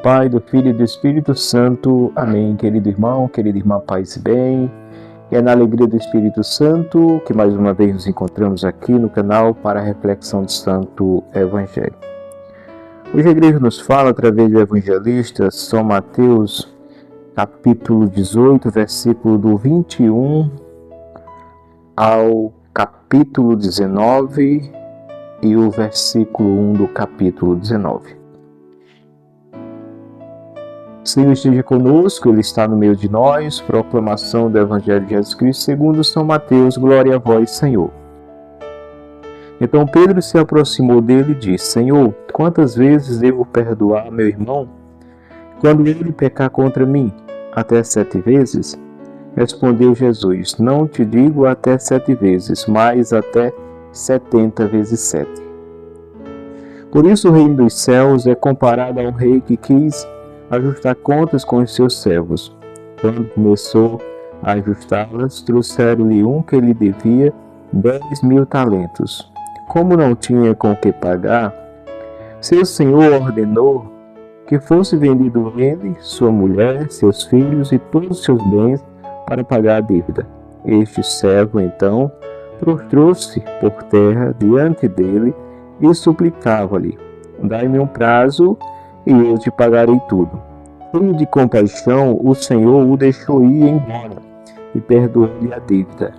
Pai, do Filho e do Espírito Santo. Amém. Querido irmão, querida irmã, paz e bem. E é na alegria do Espírito Santo que mais uma vez nos encontramos aqui no canal para a reflexão do Santo Evangelho. Hoje a igreja nos fala através do evangelista São Mateus, capítulo 18, versículo do 21 ao capítulo 19 e o versículo 1 do capítulo 19. O Senhor esteja conosco, Ele está no meio de nós. Proclamação do Evangelho de Jesus Cristo segundo São Mateus. Glória a vós, Senhor. Então Pedro se aproximou dele e disse: Senhor, quantas vezes devo perdoar meu irmão quando ele pecar contra mim? Até 7 vezes? Respondeu Jesus: Não te digo até 7 vezes, mas até 70 vezes 7. Por isso o reino dos céus é comparado a um rei que quis ajustar contas com os seus servos. Quando começou a ajustá-las, trouxeram-lhe um que lhe devia 10.000 talentos. Como não tinha com que pagar, seu senhor ordenou que fosse vendido ele, sua mulher, seus filhos e todos os seus bens para pagar a dívida. Este servo, então, prostrou-se por terra diante dele e suplicava-lhe: Dai-me um prazo e eu te pagarei tudo. Cheio de compaixão, o Senhor o deixou ir embora e perdoou-lhe a dívida.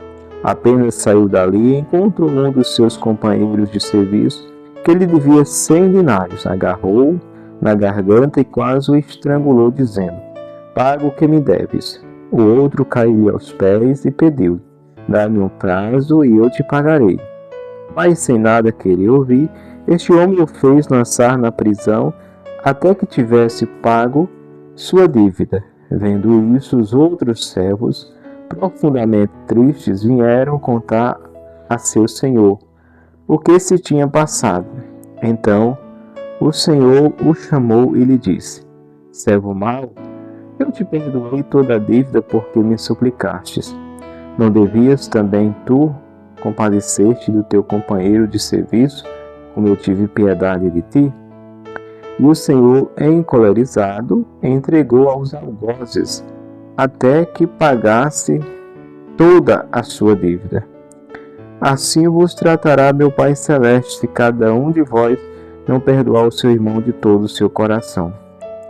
Apenas saiu dali e encontrou um dos seus companheiros de serviço que lhe devia 100 denários. Agarrou-o na garganta e quase o estrangulou, dizendo: Paga o que me deves. O outro caiu aos pés e pediu: Dá-me um prazo e eu te pagarei. Mas sem nada querer ouvir, este homem o fez lançar na prisão até que tivesse pago sua dívida. Vendo isso, os outros servos, profundamente tristes, vieram contar a seu senhor o que se tinha passado. Então o Senhor o chamou e lhe disse: Servo mau, eu te perdoei toda a dívida porque me suplicastes. Não devias também tu compadecer-te do teu companheiro de serviço, como eu tive piedade de ti? E o Senhor, encolerizado, entregou aos algozes, até que pagasse toda a sua dívida. Assim vos tratará meu Pai Celeste, se cada um de vós não perdoar o seu irmão de todo o seu coração.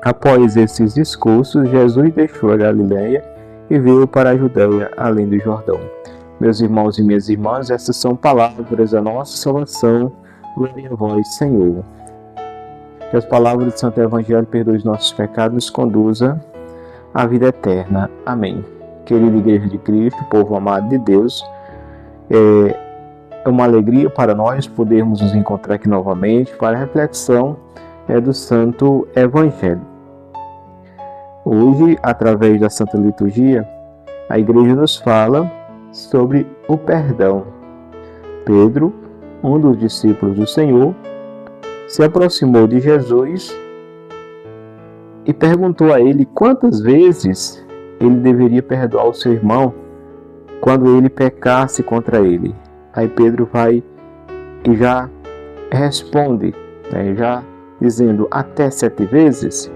Após esses discursos, Jesus deixou a Galileia e veio para a Judéia, além do Jordão. Meus irmãos e minhas irmãs, essas são palavras da nossa salvação. Glória a vós, Senhor. Que as palavras do Santo Evangelho perdoem os nossos pecados e nos conduza à vida eterna. Amém. Querida Igreja de Cristo, povo amado de Deus, é uma alegria para nós podermos nos encontrar aqui novamente para a reflexão do Santo Evangelho. Hoje, através da Santa Liturgia, a Igreja nos fala sobre o perdão. Pedro, um dos discípulos do Senhor, se aproximou de Jesus e perguntou a ele quantas vezes ele deveria perdoar o seu irmão quando ele pecasse contra ele. Aí Pedro vai e já responde, já dizendo até 7 vezes.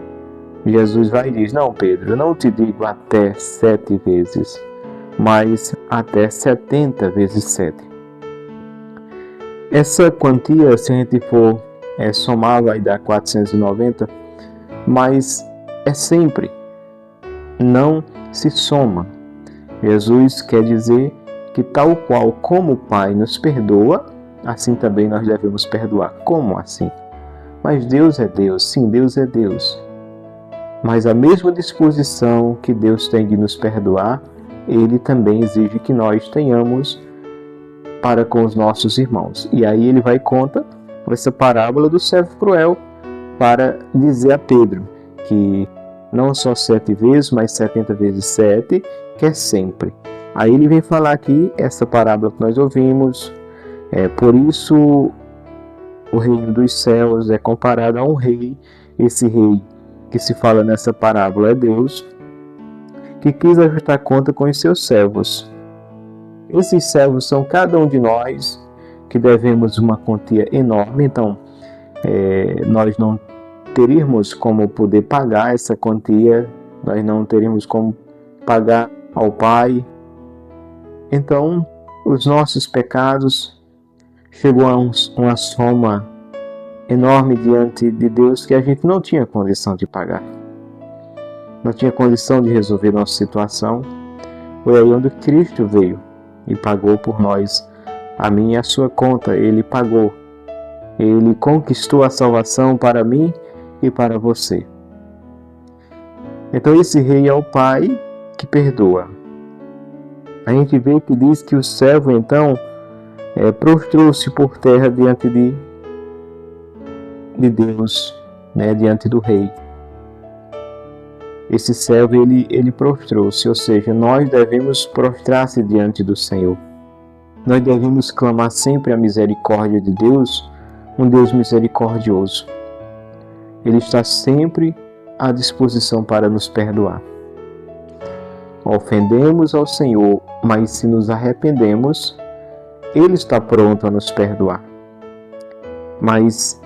Jesus vai e diz: Não, Pedro, eu não te digo até 7 vezes, mas até 70 vezes 7. Essa quantia, se a gente for somar, vai dar 490, mas é sempre, não se soma. Jesus quer dizer que tal qual como o Pai nos perdoa, assim também nós devemos perdoar. Como assim? Mas Deus é Deus, sim, Deus é Deus. Mas a mesma disposição que Deus tem de nos perdoar, Ele também exige que nós tenhamos para com os nossos irmãos. E aí ele vai e conta essa parábola do servo cruel para dizer a Pedro que não só 7 vezes, mas 70 vezes 7, que é sempre. Aí ele vem falar aqui essa parábola que nós ouvimos. Por isso o reino dos céus é comparado a um rei. Esse rei que se fala nessa parábola é Deus, que quis ajustar conta com os seus servos. Esses servos são cada um de nós que devemos uma quantia enorme. Então nós não teríamos como poder pagar essa quantia, nós não teríamos como pagar ao Pai. Então, os nossos pecados chegou a uma soma enorme diante de Deus que a gente não tinha condição de pagar. Não tinha condição de resolver nossa situação. Foi aí onde Cristo veio e pagou por nós, a mim e a sua conta. Ele pagou. Ele conquistou a salvação para mim e para você. Então esse rei é o Pai que perdoa. A gente vê que diz que o servo então prostrou-se por terra diante de Deus, diante do rei. Esse servo ele prostrou-se, ou seja, nós devemos prostrar-se diante do Senhor. Nós devemos clamar sempre a misericórdia de Deus, um Deus misericordioso. Ele está sempre à disposição para nos perdoar. Ofendemos ao Senhor, mas se nos arrependemos, Ele está pronto a nos perdoar. Mas,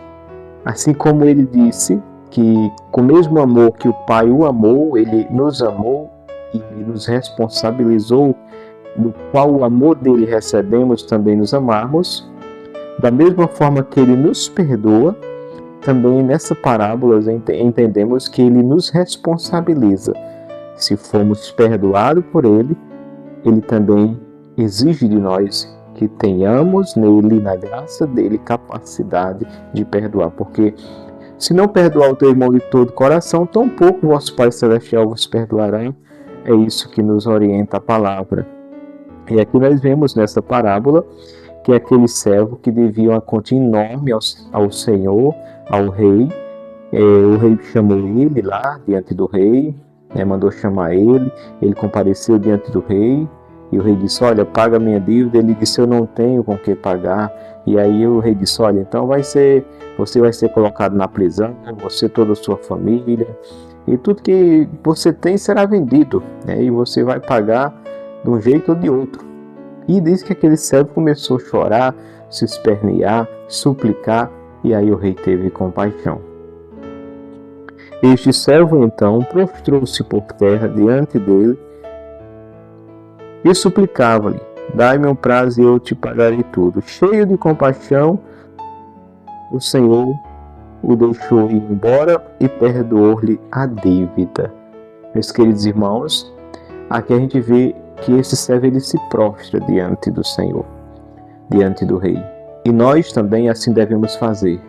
assim como Ele disse que com o mesmo amor que o Pai o amou, Ele nos amou e nos responsabilizou, do qual o amor dele recebemos também nos amarmos, da mesma forma que Ele nos perdoa, também nessa parábola entendemos que Ele nos responsabiliza. Se formos perdoados por Ele, Ele também exige de nós que tenhamos nele, na graça dele, capacidade de perdoar. Porque se não perdoar o teu irmão de todo o coração, tampouco vosso Pai Celestial vos perdoará. É isso que nos orienta a palavra. E aqui nós vemos nessa parábola que aquele servo que devia uma conta enorme ao Senhor, ao rei, o rei chamou ele lá diante do rei, mandou chamar ele compareceu diante do rei, e o rei disse, olha, paga a minha dívida. Ele disse, eu não tenho com que pagar. E aí o rei disse, olha, então você vai ser colocado na prisão, você, toda a sua família, e tudo que você tem será vendido, e você vai pagar de um jeito ou de outro. E diz que aquele servo começou a chorar, se espernear, suplicar, e aí o rei teve compaixão. Este servo então prostrou-se por terra diante dele e suplicava-lhe, dai-me um prazo e eu te pagarei tudo. Cheio de compaixão, o Senhor o deixou ir embora e perdoou-lhe a dívida. Meus queridos irmãos, aqui a gente vê que esse servo ele se prostra diante do Senhor, diante do rei. E nós também assim devemos fazer,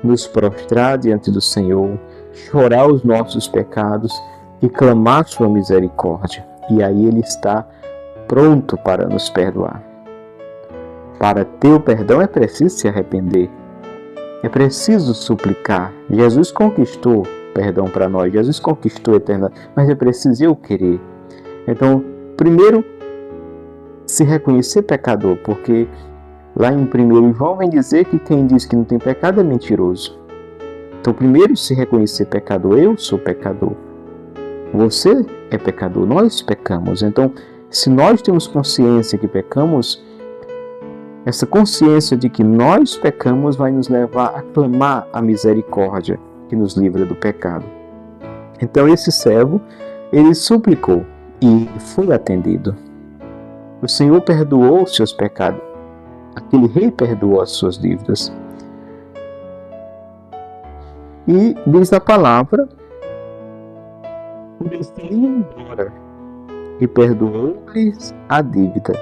nos prostrar diante do Senhor, chorar os nossos pecados e clamar sua misericórdia. E aí ele está pronto para nos perdoar. Para ter o perdão é preciso se arrepender. É preciso suplicar. Jesus conquistou perdão para nós. Jesus conquistou a eternidade. Mas é preciso eu querer. Então, primeiro, se reconhecer pecador. Porque lá em 1 João vem dizer que quem diz que não tem pecado é mentiroso. Então, primeiro, se reconhecer pecador. Eu sou pecador. Você é pecador. Nós pecamos. Então, se nós temos consciência que pecamos, essa consciência de que nós pecamos vai nos levar a clamar a misericórdia que nos livra do pecado. Então esse servo, ele suplicou e foi atendido. O Senhor perdoou os seus pecados. Aquele rei perdoou as suas dívidas. E diz a palavra, ele foi embora e perdoou-lhes a dívida.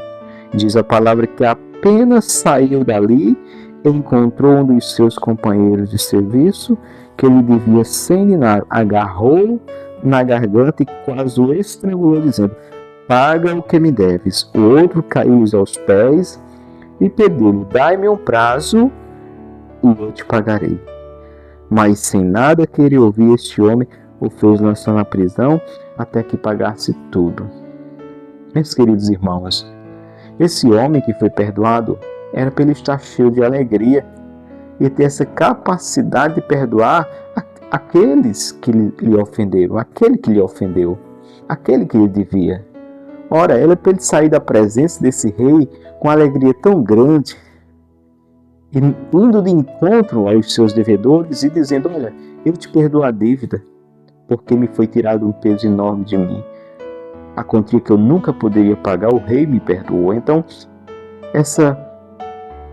Diz a palavra que apenas saiu dali, encontrou um dos seus companheiros de serviço, que ele devia sem dinar, agarrou na garganta e quase o estrangulou, dizendo, paga o que me deves. O outro caiu aos pés e pediu-lhe, dai-me um prazo e eu te pagarei. Mas sem nada querer ouvir, este homem o fez lançar na prisão até que pagasse tudo. Meus queridos irmãos, esse homem que foi perdoado era para ele estar cheio de alegria e ter essa capacidade de perdoar aqueles que lhe ofenderam, aquele que lhe ofendeu, aquele que lhe devia. Ora, era para ele sair da presença desse rei com alegria tão grande, indo de encontro aos seus devedores e dizendo, olha, eu te perdoo a dívida, porque me foi tirado um peso enorme de mim. A quantia que eu nunca poderia pagar, o rei me perdoou. Então, essa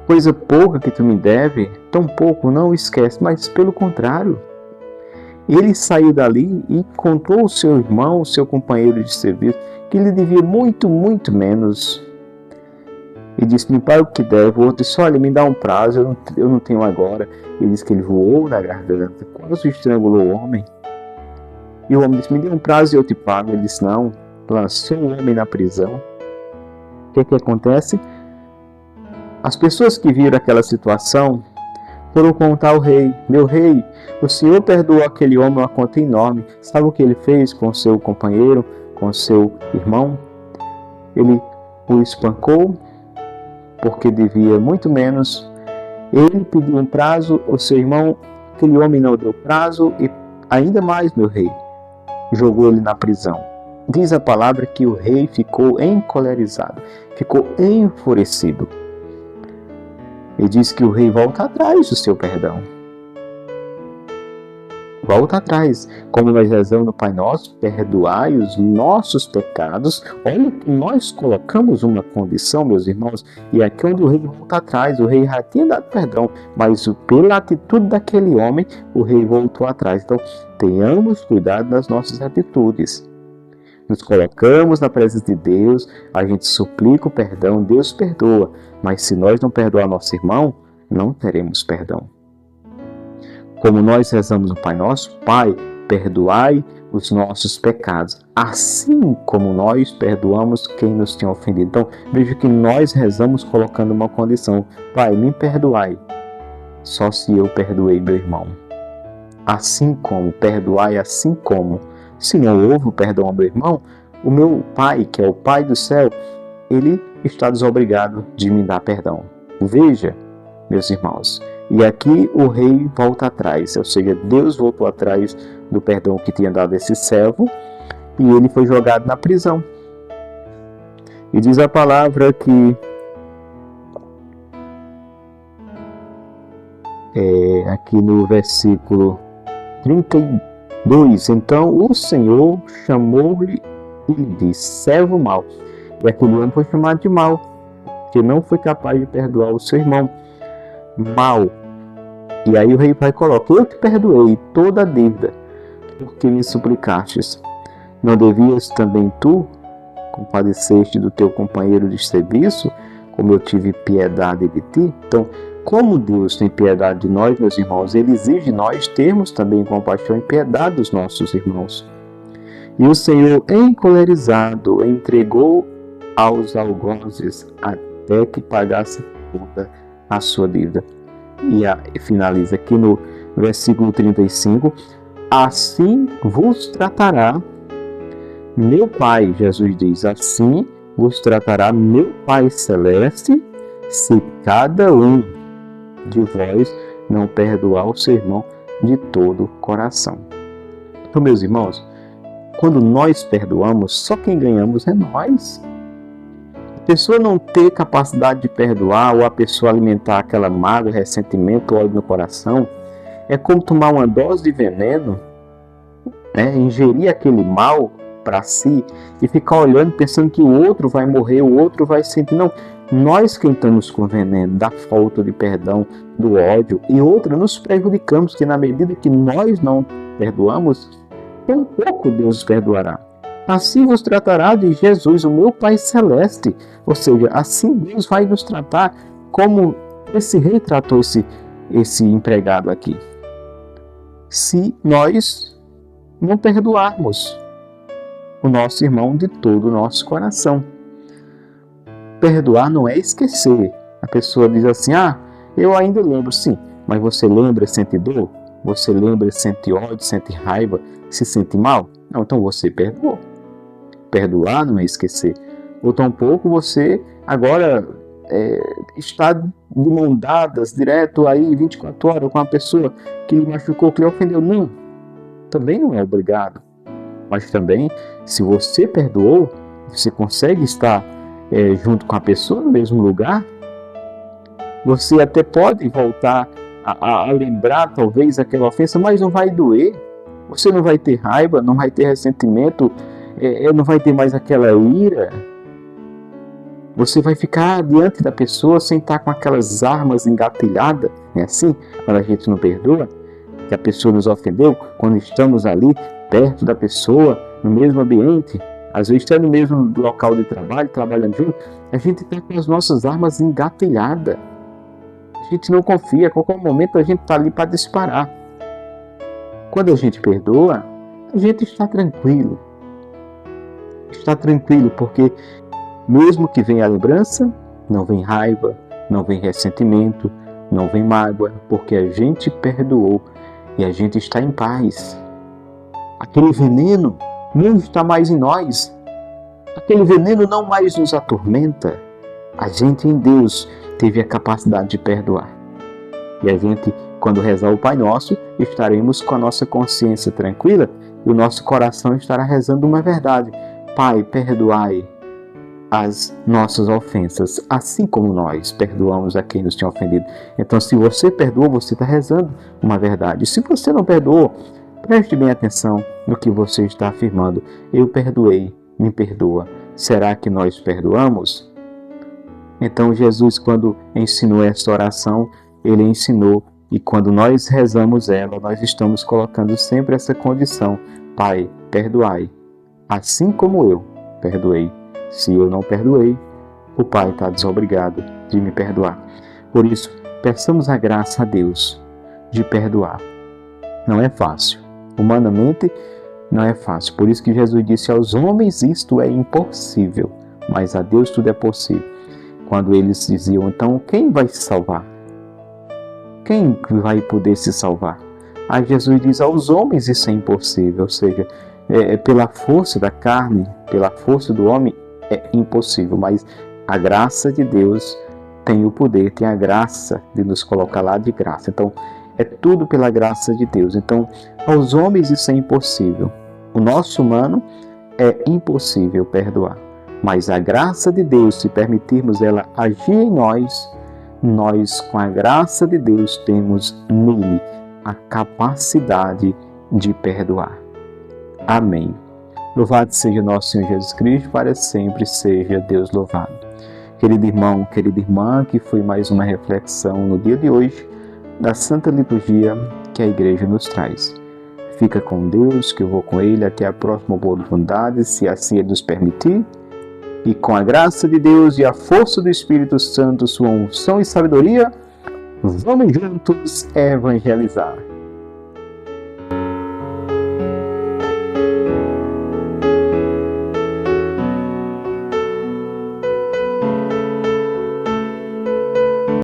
coisa pouca que tu me deve, tão pouco, não esquece, mas pelo contrário. Ele saiu dali e contou ao seu irmão, seu companheiro de serviço, que ele devia muito, muito menos. E disse, me paga o que deve. O outro disse, olha, me dá um prazo, eu não tenho agora. Ele disse que ele voou na garganta, quase estrangulou o homem. E o homem disse, me dê um prazo e eu te pago. Ele disse, não, lançou o homem na prisão. O que acontece? As pessoas que viram aquela situação foram contar ao rei, meu rei, o senhor perdoou aquele homem uma conta enorme. Sabe o que ele fez com seu companheiro, com seu irmão? Ele o espancou, porque devia muito menos. Ele pediu um prazo, o seu irmão, aquele homem não deu prazo, e ainda mais, meu rei, jogou ele na prisão. Diz a palavra que o rei ficou encolerizado, ficou enfurecido. E diz que o rei volta atrás do seu perdão. Volta atrás. Como nós rezamos no Pai Nosso, perdoai os nossos pecados. Olha que nós colocamos uma condição, meus irmãos, e aqui onde o rei volta atrás, o rei já tinha dado perdão, mas pela atitude daquele homem, o rei voltou atrás. Então, tenhamos cuidado das nossas atitudes. Nos colocamos na presença de Deus, a gente suplica o perdão, Deus perdoa. Mas se nós não perdoar nosso irmão, não teremos perdão. Como nós rezamos no Pai Nosso, Pai, perdoai os nossos pecados, assim como nós perdoamos quem nos tem ofendido. Então, veja que nós rezamos colocando uma condição. Pai, me perdoai, só se eu perdoei meu irmão. Assim como, perdoai assim como. Se não houve o perdão ao meu irmão, o meu Pai, que é o Pai do céu, ele está desobrigado de me dar perdão. Veja, meus irmãos, e aqui o rei volta atrás, ou seja, Deus voltou atrás do perdão que tinha dado a esse servo, e ele foi jogado na prisão. E diz a palavra que aqui no versículo 32, então o Senhor chamou-lhe e lhe disse, servo mau. E aquele homem foi chamado de mau, que não foi capaz de perdoar o seu irmão. Mau. E aí o rei pai coloca, eu te perdoei toda a dívida, porque me suplicastes. Não devias também tu compadeceste do teu companheiro de serviço, como eu tive piedade de ti? Então, como Deus tem piedade de nós, meus irmãos, Ele exige de nós termos também compaixão e piedade dos nossos irmãos. E o Senhor, encolerizado, entregou aos algozes até que pagasse toda a sua dívida. E finaliza aqui no versículo 35, assim vos tratará meu Pai, Jesus diz, assim vos tratará meu Pai Celeste, se cada um de vós não perdoar o seu irmão de todo o coração. Então, meus irmãos, quando nós perdoamos, só quem ganhamos é nós. A pessoa não ter capacidade de perdoar, ou a pessoa alimentar aquela mágoa, ressentimento, ódio no coração, é como tomar uma dose de veneno, ingerir aquele mal para si e ficar olhando pensando que o outro vai morrer, o outro vai sentir. Não, nós quem estamos com veneno da falta de perdão, do ódio, e outra nos prejudicamos, que na medida que nós não perdoamos, tão pouco Deus perdoará. Assim vos tratará de Jesus, o meu Pai Celeste. Ou seja, assim Deus vai nos tratar como esse rei tratou esse empregado aqui. Se nós não perdoarmos o nosso irmão de todo o nosso coração. Perdoar não é esquecer. A pessoa diz assim, eu ainda lembro, sim, mas você lembra, sente dor? Você lembra, sente ódio, sente raiva, se sente mal? Não, então você perdoou. Perdoar não é esquecer. Ou tampouco você agora está de mão dadas, direto aí, 24 horas com a pessoa que lhe machucou, que lhe ofendeu. Não, também não é obrigado. Mas também, se você perdoou, você consegue estar junto com a pessoa no mesmo lugar, você até pode voltar a lembrar talvez aquela ofensa, mas não vai doer. Você não vai ter raiva, não vai ter ressentimento, não vai ter mais aquela ira. Você vai ficar diante da pessoa sem estar com aquelas armas engatilhadas, é assim? Quando a gente não perdoa, que a pessoa nos ofendeu, quando estamos ali perto da pessoa, no mesmo ambiente, às vezes até no mesmo local de trabalho, trabalhando junto, a gente está com as nossas armas engatilhadas. A gente não confia, a qualquer momento a gente está ali para disparar. Quando a gente perdoa, a gente está tranquilo. Está tranquilo porque mesmo que venha a lembrança, não vem raiva, não vem ressentimento, não vem mágoa, porque a gente perdoou e a gente está em paz. Aquele veneno não está mais em nós. Aquele veneno não mais nos atormenta. A gente em Deus teve a capacidade de perdoar. E a gente, quando rezar o Pai Nosso, estaremos com a nossa consciência tranquila e o nosso coração estará rezando uma verdade. Pai, perdoai as nossas ofensas, assim como nós perdoamos a quem nos tinha ofendido. Então, se você perdoou, você está rezando uma verdade. Se você não perdoou, preste bem atenção no que você está afirmando. Eu perdoei, me perdoa. Será que nós perdoamos? Então, Jesus, quando ensinou esta oração, ele ensinou, e quando nós rezamos ela, nós estamos colocando sempre essa condição. Pai, perdoai, assim como eu perdoei. Se eu não perdoei, o Pai está desobrigado de me perdoar. Por isso, peçamos a graça a Deus de perdoar. Não é fácil. Humanamente, não é fácil. Por isso que Jesus disse aos homens, isto é impossível, mas a Deus tudo é possível. Quando eles diziam, então, quem vai se salvar? Quem vai poder se salvar? Aí Jesus diz, aos homens isso é impossível, ou seja, pela força da carne, pela força do homem, é impossível, mas a graça de Deus tem o poder, tem a graça de nos colocar lá de graça. Então, é tudo pela graça de Deus. Então, aos homens isso é impossível. O nosso humano é impossível perdoar. Mas a graça de Deus, se permitirmos ela agir em nós, nós, com a graça de Deus, temos nele a capacidade de perdoar. Amém. Louvado seja nosso Senhor Jesus Cristo, para sempre seja Deus louvado. Querido irmão, querida irmã, que foi mais uma reflexão no dia de hoje da Santa Liturgia que a Igreja nos traz. Fica com Deus, que eu vou com Ele até a próxima oportunidade, se assim Ele nos permitir. E com a graça de Deus e a força do Espírito Santo, sua unção e sabedoria, vamos juntos evangelizar.